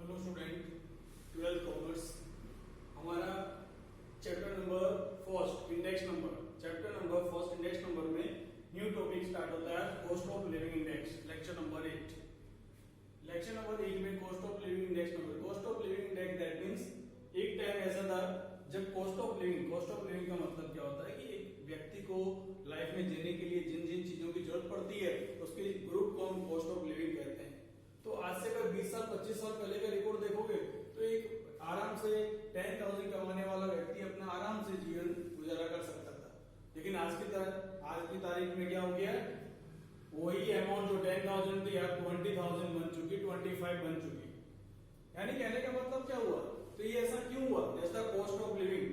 Hello student, 12th commerce. हमारा chapter number first index number में new topic start होता है cost of living index, lecture number 8 में cost of living index that means एक time ऐसा था जब कॉस्ट ऑफ लिविंग का मतलब क्या होता है कि एक व्यक्ति को लाइफ में जीने के लिए जिन जिन चीजों की जरूरत पड़ती है उसके ग्रुप को हम कॉस्ट ऑफ लिविंग कहते हैं। तो आज से अगर 20 साल 25 साल पहले का रिकॉर्ड देखोगे तो एक आराम से 10,000 कमाने वाला व्यक्ति अपना आराम से जीवन गुजारा कर सकता था। लेकिन आज की तारीख में क्या हो गया, वही अमाउंट जो 10,000 थी अब 20,000 बन चुकी, 25 बन चुकी। यानी कहने का मतलब क्या हुआ, तो ये ऐसा क्यों हुआ? जैसा कॉस्ट ऑफ लिविंग,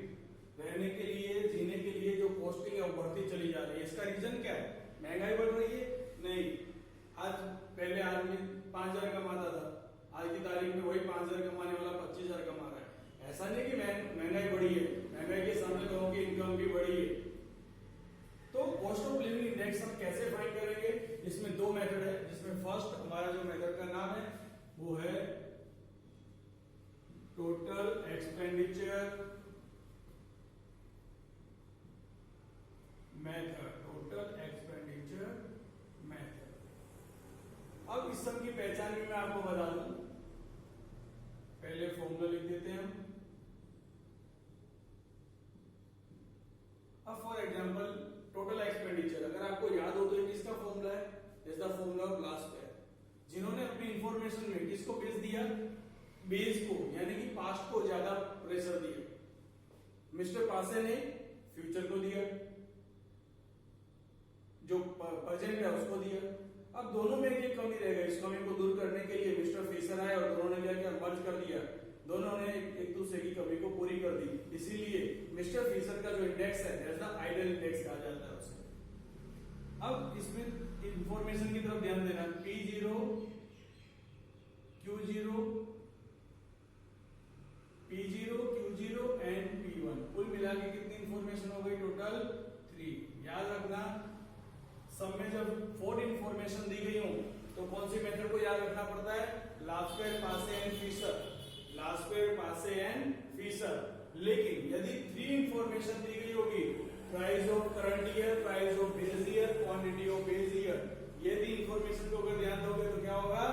रहने के लिए जीने के लिए जो कॉस्टिंग है वो बढ़ती चली जा रही है। इसका रीजन क्या है? महंगाई बढ़ रही है? नहीं। आज पहले आदमी 5,000 कमाता था, आज की तारीख में वही 5,000 कमाने वाला 25,000 कमा रहा है। ऐसा नहीं कि महंगाई बढ़ी है, महंगाई के सामने लोगों की इनकम भी बढ़ी है। तो कॉस्ट ऑफ लिविंग इंडेक्स हम कैसे फाइंड करेंगे? इसमें दो मेथड है, जिसमें फर्स्ट हमारा जो मेथड का नाम है वो है टोटल एक्सपेंडिचर मेथड। अब इस सब की पहचान भी मैं आपको बता दूं। पहले फॉर्मूला लिख देते हैं हम। अब फॉर एग्जांपल टोटल एक्सपेंडिचर अगर आपको याद हो तो ये किसका फॉर्मूला है? Is the formula of last pair. जिन्होंने अपनी इंफॉर्मेशन में किसको बेस दिया? बेस को, यानी कि पास्ट को ज्यादा प्रेशर दिया। मिस्टर पासे ने फ्यूचर को दिया, जो प्रेजेंट है उसको दिया। अब दोनों में एक कमी रहेगा, इस कमी को दूर करने के लिए मिस्टर फिशर आए और दोनों ने क्या किया, मर्ज कर दिया। दोनों ने एक दूसरे की कमी को पूरी कर दी। इसीलिए मिस्टर फिशर का जो इंडेक्स है दैट्स द आइडियल इंडेक्स कहा जाता है उसे। अब इसमें इंफॉर्मेशन की तरफ ध्यान देना, P0 Q0 एंड P1 कुल मिला के कितनी इंफॉर्मेशन हो गई? टोटल 3। याद रखना, सब में जब 4 इंफॉर्मेशन दी गई हो तो कौन सी मेथड को याद रखना पड़ता है? लास्ट पेयर, पासे एंड फिशर। लेकिन यदि 3 इंफॉर्मेशन दी गई होगी, price of current year, price of base year, quantity of base year, ये 3 इंफॉर्मेशन को अगर ध्यान दोगे तो क्या होगा?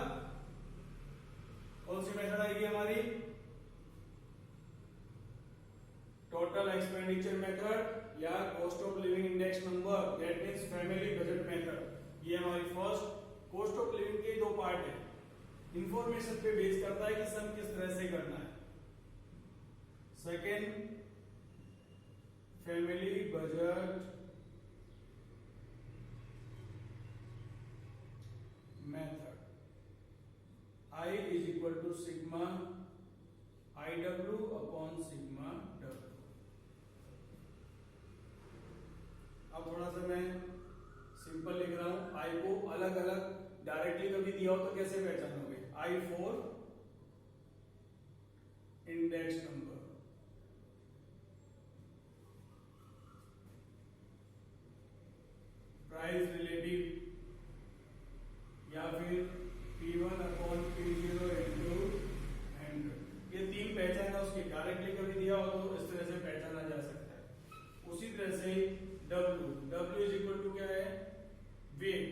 कौन सी मेथड आएगी हमारी? टोटल एक्सपेंडिचर मेथड या cost of living index number, that means family budget method. ये हमारी फर्स्ट कॉस्ट ऑफ लिविंग के 2 पार्ट है। इंफॉर्मेशन पे बेस करता है कि सम किस तरह से करना है। Second, family budget method. I is equal to sigma IW upon sigma W। अब थोड़ा सा मैं सिंपल लिख रहा हूं। I को अलग अलग डायरेक्टली कभी दिया हो तो कैसे पहचानोगे? I for index number, price relative, या फिर P1 अपॉन P0 इंटू 100। ये 3 पहचान है उसकी। डायरेक्टली कभी दिया हो तो इस तरह से पहचाना जा सकता है। उसी तरह से W इज इक्वल टू क्या है? Weight,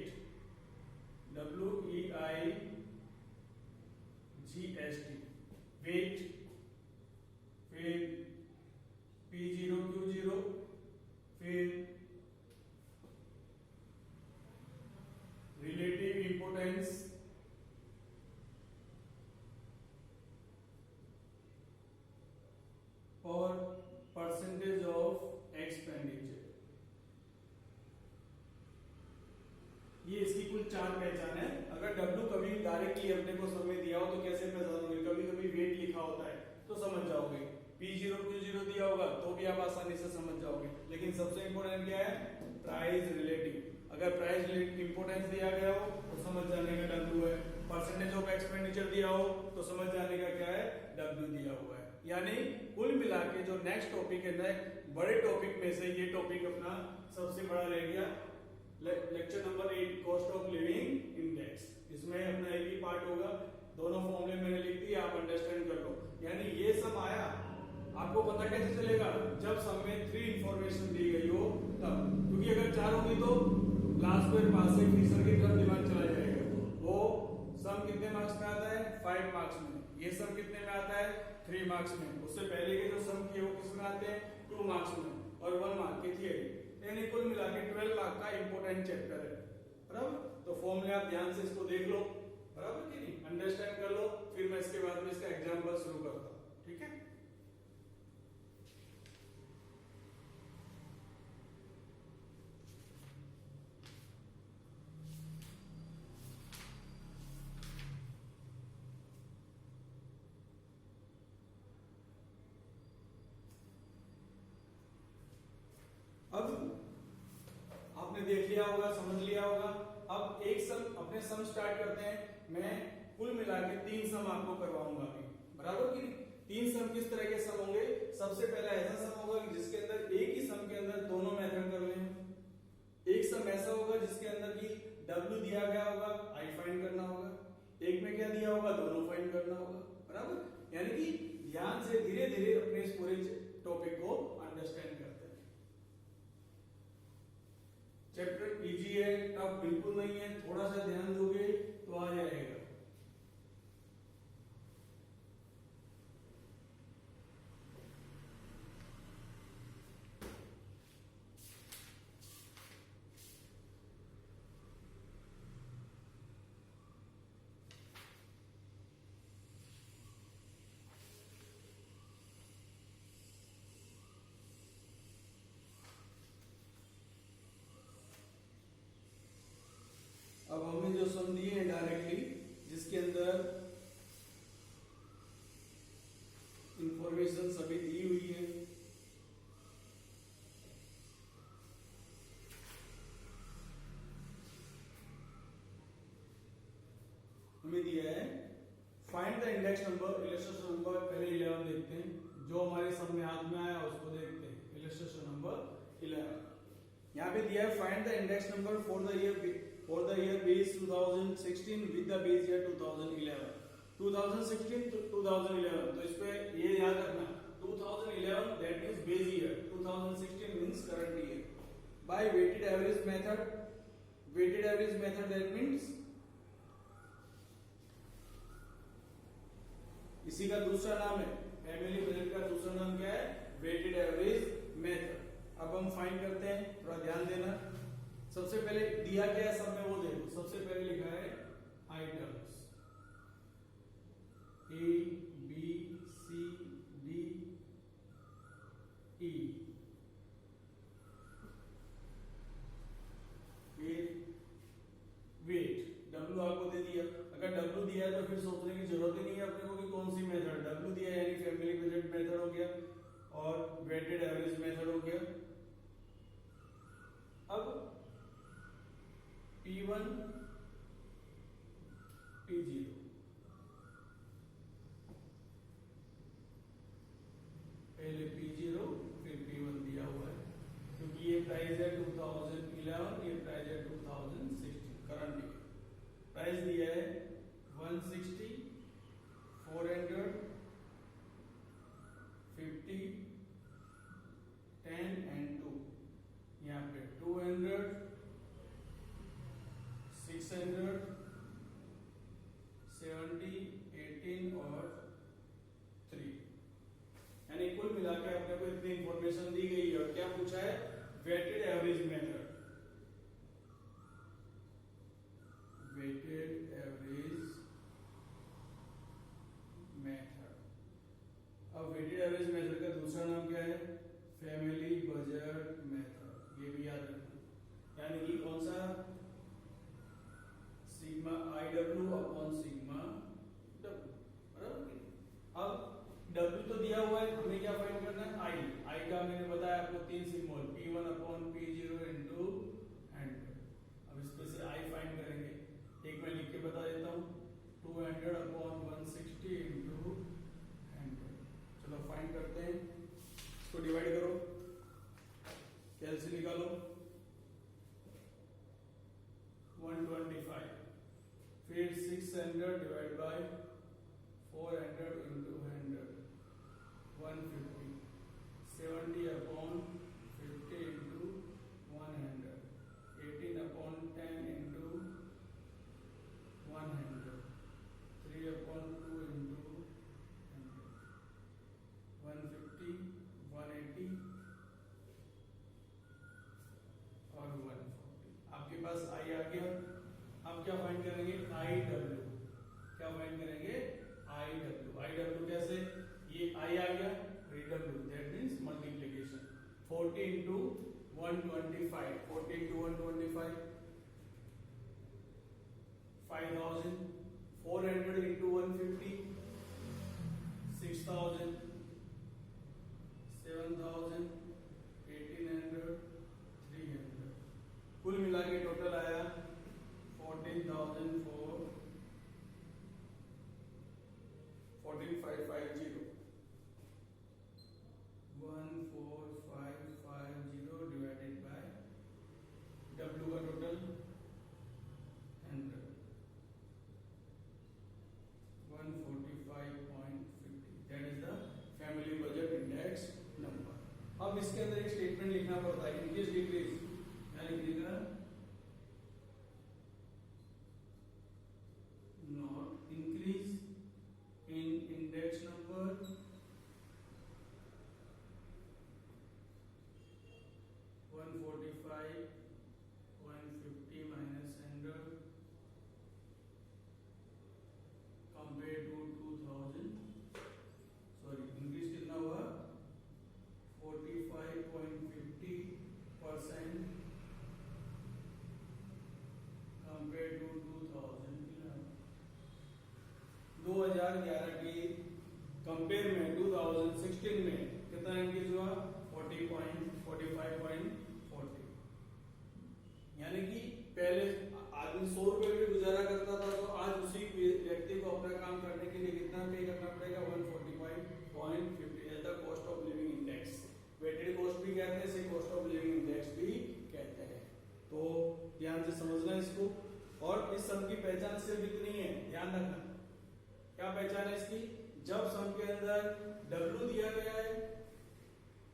WEIGST, weight. फिर P0 Q0, फिर रिलेटिव इंपोर्टेंस, और परसेंटेज ऑफ एक्सपेंडिचर। ये इसकी कुल 4 पहचान है। अगर W कभी डायरेक्टली अपने को सब में दिया हो तो कैसे पहचानोगे? कभी कभी वेट लिखा होता है तो समझ जाओगे। P0 Q0 दिया होगा तो भी आप आसानी से समझ जाओगे। लेकिन सबसे इंपॉर्टेंट क्या है? Price relative. अगर प्राइस रिलेटिव इंपोर्टेंस दिया गया हो तो समझ जाने का W है। परसेंटेज ऑफ एक्सपेंडिचर दिया हो तो समझ जाने का क्या है? W दिया हुआ है। यानी कुल मिला के जो नेक्स्ट टॉपिक है, बड़े टॉपिक में से ये टॉपिक अपना सबसे बड़ा रह गया। Lecture number 8 cost of living index. इसमें अपना एक ही पार्ट होगा। दोनों फॉर्मूले मैंने लिख दिए, आप अंडरस्टैंड आपको पता कैसे चलेगा? जब सम में 3 इंफॉर्मेशन दी गई हो तब, क्योंकि अगर 4 होगी तो लास्ट के पास से फिशर की तरफ दिमाग चला जाएगा। वो सम कितने मार्क्स में आता है? 5 मार्क्स में। ये सम कितने में आता है? 3 मार्क्स में। उससे पहले के जो सम किए वो किस में आते हैं? 2 मार्क्स में और 1 मार्क की थियरी। यानी कुल मिला के 12 मार्क का इंपॉर्टेंट चैप्टर है, बराबर। तो फॉर्मूले आप ध्यान से इसको देख लो, बराबर कि नहीं, अंडरस्टैंड कर लो, फिर मैं इसके बाद में इसका एग्जाम्पल शुरू करता हूं, ठीक है। अब आपने देख लिया होगा, समझ लिया होगा। अब एक सम, अपने सम स्टार्ट करते हैं। मैं कुल मिला के 3 सम आपको करवाऊंगा अभी, बराबर कि नहीं। 3 सम किस तरह के सम होंगे? सबसे पहला ऐसा सम होगा कि जिसके अंदर एक ही सम के अंदर दोनों मेथड कर लें। एक सम ऐसा होगा जिसके अंदर की W दिया गया होगा, I फाइंड करना होगा। एक में क्या दिया होगा? दोनों फाइंड करना होगा, बराबर। यानी कि ध्यान से धीरे धीरे अपने इस पूरे टॉपिक को अंडरस्टैंड करते हैं। चैप्टर इजी है, टफ बिल्कुल नहीं है, थोड़ा सा ध्यान दोगे तो आ जाएगा। अब हमें जो सम दिए हैं डायरेक्टली, जिसके अंदर इंफॉर्मेशन सभी दी हुई है, हमें दिया है find the index number, illustration number. पहले 11 देखते हैं, जो हमारे सम में हाथ में आया उसको देखते हैं। इलस्ट्रेशन नंबर 11 यहाँ पे दिया है, find the index number for the year base 2016 with the base year 2011। 2016 to 2011, तो इस पे ये याद रखना, 2011 that means base year, 2016 means current year. By weighted average method, weighted average method that means इसी का दूसरा नाम है, फैमिली बजट का दूसरा नाम क्या है? Weighted average method. अब हम फाइंड करते हैं, थोड़ा ध्यान देना। सबसे पहले दिया क्या है सब में वो देखो। सबसे पहले लिखा है items A B C D E, weight W आपको दे दिया। अगर W दिया है तो फिर सोचने की जरूरत ही नहीं है अपने को कि कौन सी मेथड। W दिया है यानी फैमिली बजट मेथड हो गया और वेटेड एवरेज मेथड हो गया। अब P1 P0, पहले P0 फिर P1 दिया हुआ है, क्योंकि ये प्राइस है 2011, ये प्राइस है 2016 करंट ईयर। प्राइस दिया है 160, 400, 50, 10 एंड 2। यहाँ पे 200, 600, 70, 18 और 3। यानी कुल मिला के आपने को इतनी इंफॉर्मेशन दी गई है। और क्या पूछा है? Weighted average method. Weighted average method. अब वेटेड एवरेज मेथड का दूसरा नाम क्या है? Family budget method. ये भी याद रखना। यानी कि कौन सा? Sigma IW upon sigma W, बराबर। अब W तो दिया हुआ है, हमें क्या फाइंड करना है? I का मैंने बताया आपको 3 सिग्मोल, P1 अपॉन P0 इंटू 100। अब इसमें से I फाइंड करेंगे। एक मैं लिख के बता देता हूँ, 200 अपॉन 160 इंटू 100। चलो फाइंड करते हैं, इसको डिवाइड करो, कैलसी निकालो। 125, फिर 600 divide by 400 into 100, 150, 70 upon 50 into 100, 18 upon 10 into 100, 3 upon 2 into 100, 150, 180 और 140। आपके पास आई आ गया। अब क्या फाइंड करेंगे? I W. क्या फाइंड करेंगे? I W. आई डब्ल्यू कैसे? ये आई आ गया, W that means multiplication. 40 into 125, 40 into 125 5000, 400 into 150 6000, 7000, 1800, 300। कुल मिला के टोटल आया 14550, 14550 डिवाइडेड बाय डब्ल्यू का total 100, 145.50। That is the family budget index number. अब इसके अंदर एक स्टेटमेंट लिखना पड़ता है, इंक्रीज डिक्रीज, यानी लिखना not increase in index number (145, 150 minus 100 compared to 2000). Sorry, increase कितना हुआ? 45.50% compared to 2011। 2011 की कंपेयर में 2016 में कितना इंक्रीज हुआ? 45.40। यानी कि पहले आदमी 100 रुपए में गुजारा करता था, तो आज उसी व्यक्ति को अपना काम करने के लिए कितना पे करना पड़ेगा? 145.50 as the cost of living index. Weighted cost भी कहते हैं, इसे कॉस्ट ऑफ लिविंग इंडेक्स भी कहते हैं। तो ध्यान से समझना इसको। और इस सम की पहचान सिर्फ इतनी है, ध्यान रखना। क्या पहचान है इसकी? जब सम के अंदर W दिया गया है,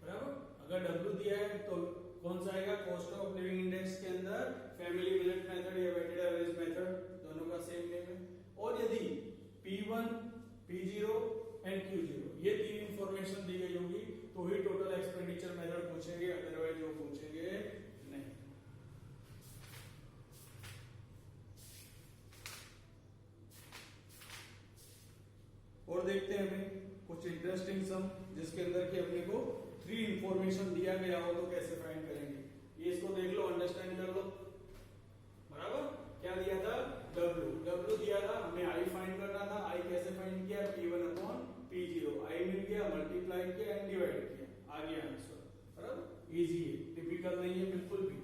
बराबर, अगर W दिया है तो कौन सा आएगा? कॉस्ट ऑफ लिविंग इंडेक्स के अंदर फैमिली बजट मेथड या वेटेड एवरेज मेथड, दोनों का सेम नेम है। और यदि P1, P0 एंड Q0 ये तीन इंफॉर्मेशन दी गई होगी तो ही टोटल एक्सपेंडिचर मेथड पूछेंगे, अदरवाइज वो पूछेंगे नहीं। और देखते हैं अभी कुछ इंटरेस्टिंग सम जिसके अंदर कि अपने को 3 इंफॉर्मेशन दिया गया हो तो कैसे फाइंड करेंगे। ये इसको देख लो, अंडरस्टैंड कर लो। बराबर, क्या दिया था? W दिया था, हमें I फाइंड करना था। I कैसे फाइंड किया? P1 upon P0। I मिल गया, मल्टीप्लाई किया एंड डिवाइड किया, आ गया आंसर। बराबर, इजी है, टिपिकल नहीं है बिल्कुल भी।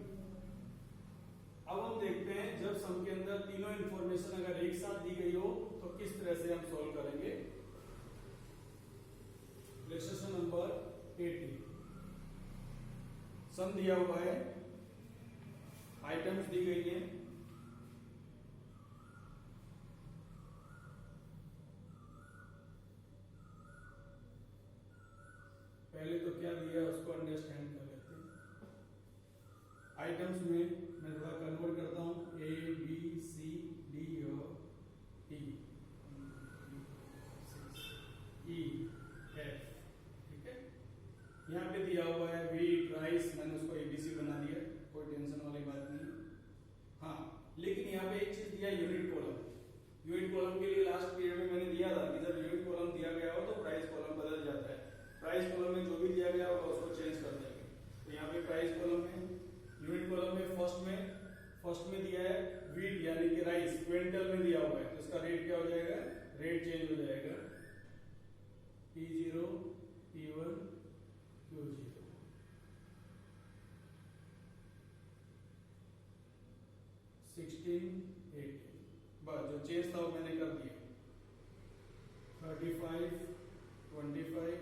अब हम देखते हैं जब सम के अंदर तीनों इंफॉर्मेशन अगर एक साथ दी गई हो तो किस तरह से हम सॉल्व करेंगे। Exercise number 18। सम दिया हुआ है, आइटम्स दी गई है, पहले तो क्या दिया है उसको अंडरस्टैंड कर लेते हैं। आइटम्स में मैं थोड़ा कन्वर्ट करता हूं, A, B, C, D और E, E, F, ठीक है। यहाँ पे दिया हुआ है V प्राइस, मैंने उसको ABC बना दिया, कोई टेंशन वाली बात नहीं। हाँ, लेकिन यहाँ पे एक चीज दिया, यूनिट कॉलम। यूनिट कॉलम के लिए लास्ट पीरियड में मैंने दिया था कि जब यूनिट कॉलम दिया गया हो तो प्राइस कॉलम बदल जाता है। प्राइस कॉलम में जो भी दिया गया होगा उसको चेंज कर देंगे। तो यहाँ पे प्राइस कॉलम में, यूनिट कॉलम में फर्स्ट में दिया है व्हीट यानी कि राइस, क्विंटल में दिया हुआ है, तो इसका रेट क्या हो जाएगा? रेट चेंज हो जाएगा, P0, P1, Q0। 16, 18, बस जो चेंज था वो मैंने कर दिया। 35, 25,